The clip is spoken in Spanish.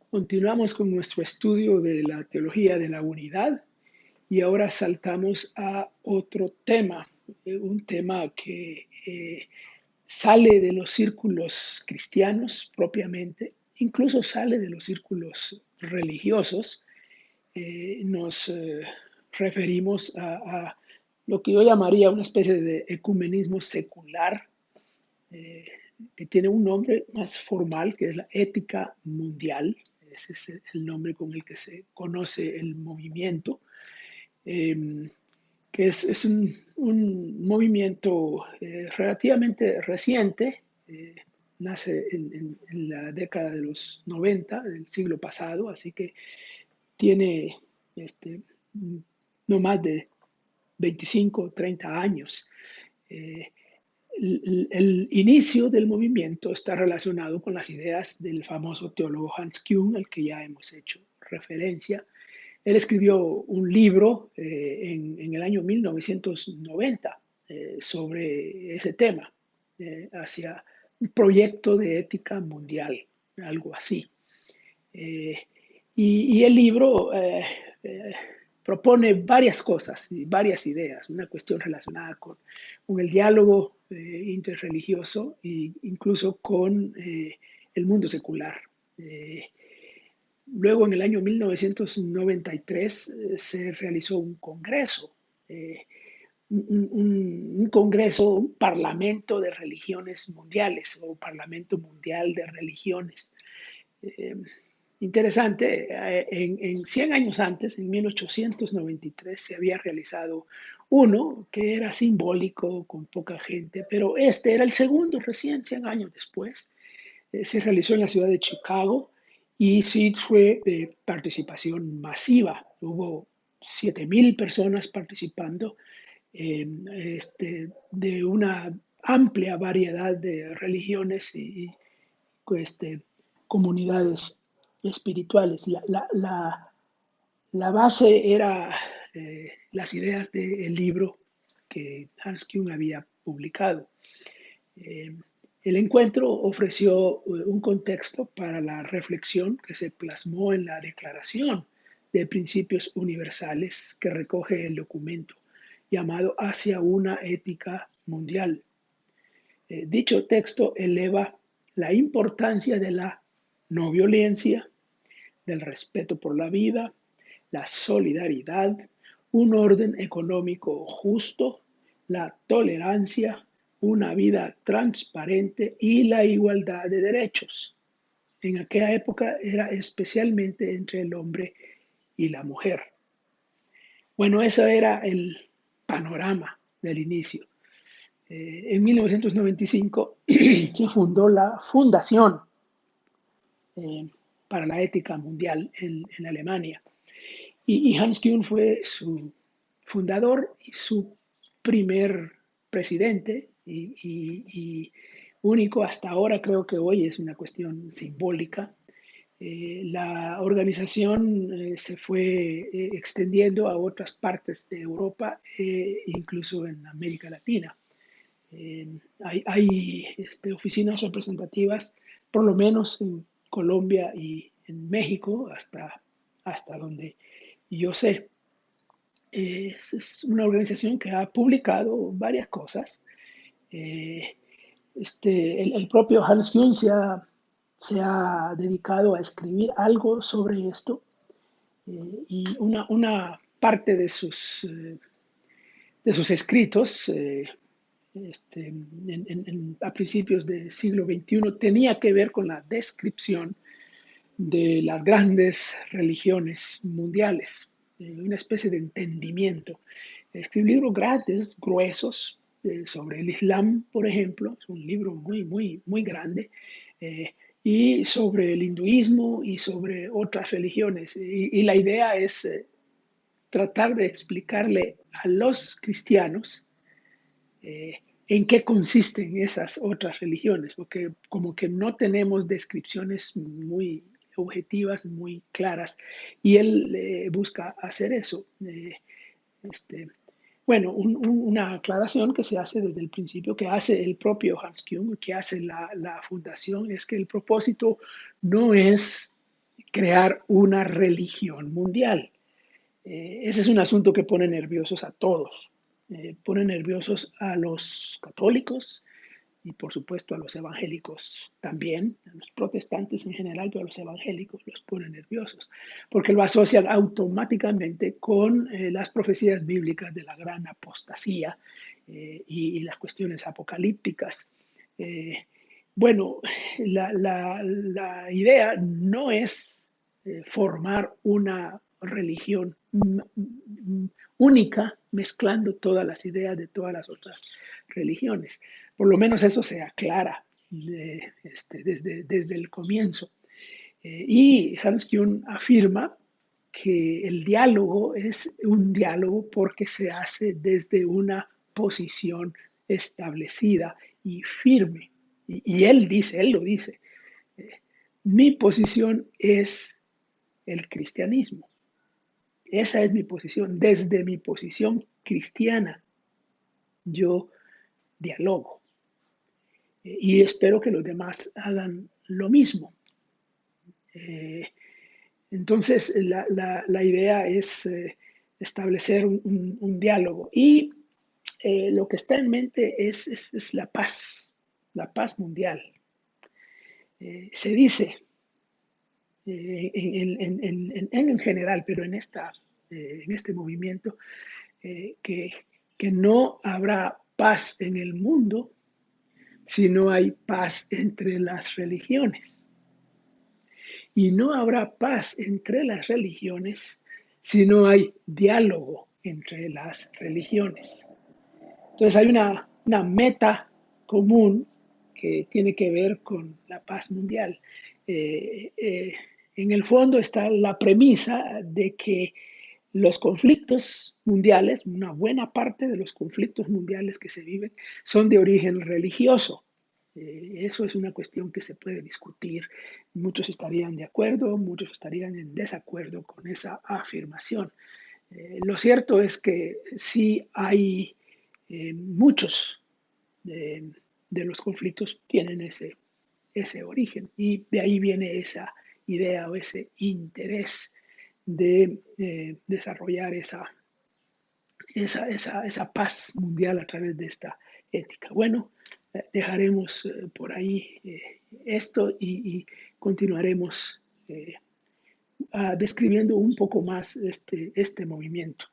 Continuamos con nuestro estudio de la teología de la unidad y ahora saltamos a otro tema, un tema que sale de los círculos cristianos propiamente, incluso sale de los círculos religiosos. Nos referimos a lo que yo llamaría una especie de ecumenismo secular, eh, que tiene un nombre más formal, que es la ética mundial. Ese es el nombre con el que se conoce el movimiento, eh, que es un movimiento relativamente reciente. Nace en la década de los 90 del siglo pasado, así que tiene este, no más de 25 o 30 años. Eh, el inicio del movimiento está relacionado con las ideas del famoso teólogo Hans Kuhn, al que ya hemos hecho referencia. Él escribió un libro en el año 1990 sobre ese tema, hacia un proyecto de ética mundial, algo así. Eh, y el libro eh, propone varias cosas y varias ideas, una cuestión relacionada con el diálogo interreligioso e incluso con el mundo secular. Eh, Luego, en el año 1993, se realizó un congreso, eh, un congreso, un parlamento de religiones mundiales o parlamento mundial de religiones. Eh, Interesante, en 100 años antes, en 1893, se había realizado uno que era simbólico, con poca gente, pero este era el segundo, recién 100 años después. Se realizó en la ciudad de Chicago y sí fue de participación masiva. Hubo 7,000 personas participando, de una amplia variedad de religiones y este, comunidades espirituales. La base era las ideas del libro que Hans Kuhn había publicado. Eh, el encuentro ofreció un contexto para la reflexión que se plasmó en la Declaración de Principios Universales que recoge el documento llamado Hacia una ética mundial. Dicho texto eleva la importancia de la no violencia, del respeto por la vida, la solidaridad, un orden económico justo, la tolerancia, una vida transparente y la igualdad de derechos. En aquella época era especialmente entre el hombre y la mujer. Bueno, ese era el panorama del inicio. En 1995 se fundó la Fundación eh, para la Ética Mundial en Alemania. Y Hans Kuhn fue su fundador y su primer presidente y único hasta ahora. Creo que hoy es una cuestión simbólica. La organización se fue extendiendo a otras partes de Europa, incluso en América Latina. Hay oficinas representativas, por lo menos en Colombia y en México, hasta donde yo sé. Es una organización que ha publicado varias cosas. Eh, el propio Hans Kuhn se ha dedicado a escribir algo sobre esto, y una parte de sus escritos, a principios del siglo XXI, tenía que ver con la descripción de las grandes religiones mundiales, una especie de entendimiento. Escribió libros grandes, gruesos, sobre el Islam, por ejemplo, es un libro muy, muy, muy grande, y sobre el hinduismo y sobre otras religiones. Y la idea es tratar de explicarle a los cristianos en qué consisten esas otras religiones, porque como que no tenemos descripciones muy objetivas, muy claras, y él busca hacer eso. Este, bueno, una aclaración que se hace desde el principio, que hace el propio Hans Kuhn, que hace la fundación, es que el propósito no es crear una religión mundial. Ese es un asunto que pone nerviosos a todos. Pone nerviosos a los católicos y por supuesto a los evangélicos también, a los protestantes en general, pero a los evangélicos los pone nerviosos, porque lo asocian automáticamente con las profecías bíblicas de la gran apostasía y las cuestiones apocalípticas. Eh, bueno, la idea no es formar una religión única, mezclando todas las ideas de todas las otras religiones. Por lo menos eso se aclara desde el comienzo. Y Hans Kuhn afirma que el diálogo es un diálogo porque se hace desde una posición establecida y firme. Y él dice, él lo dice, mi posición es el cristianismo. Esa es mi posición. Desde mi posición cristiana, yo dialogo. Y espero que los demás hagan lo mismo. Entonces, la idea es establecer un diálogo. Y lo que está en mente es la paz mundial. Se dice en general, pero en este movimiento, que no habrá paz en el mundo si no hay paz entre las religiones. Y no habrá paz entre las religiones si no hay diálogo entre las religiones. Entonces hay una meta común que tiene que ver con la paz mundial. En el fondo está la premisa de que los conflictos mundiales, una buena parte de los conflictos mundiales que se viven, son de origen religioso. Eso es una cuestión que se puede discutir. Muchos estarían de acuerdo, muchos estarían en desacuerdo con esa afirmación. Lo cierto es que sí hay muchos de los conflictos tienen ese origen y de ahí viene esa idea o ese interés de desarrollar esa paz mundial a través de esta ética. Bueno, dejaremos por ahí esto y continuaremos describiendo un poco más este movimiento.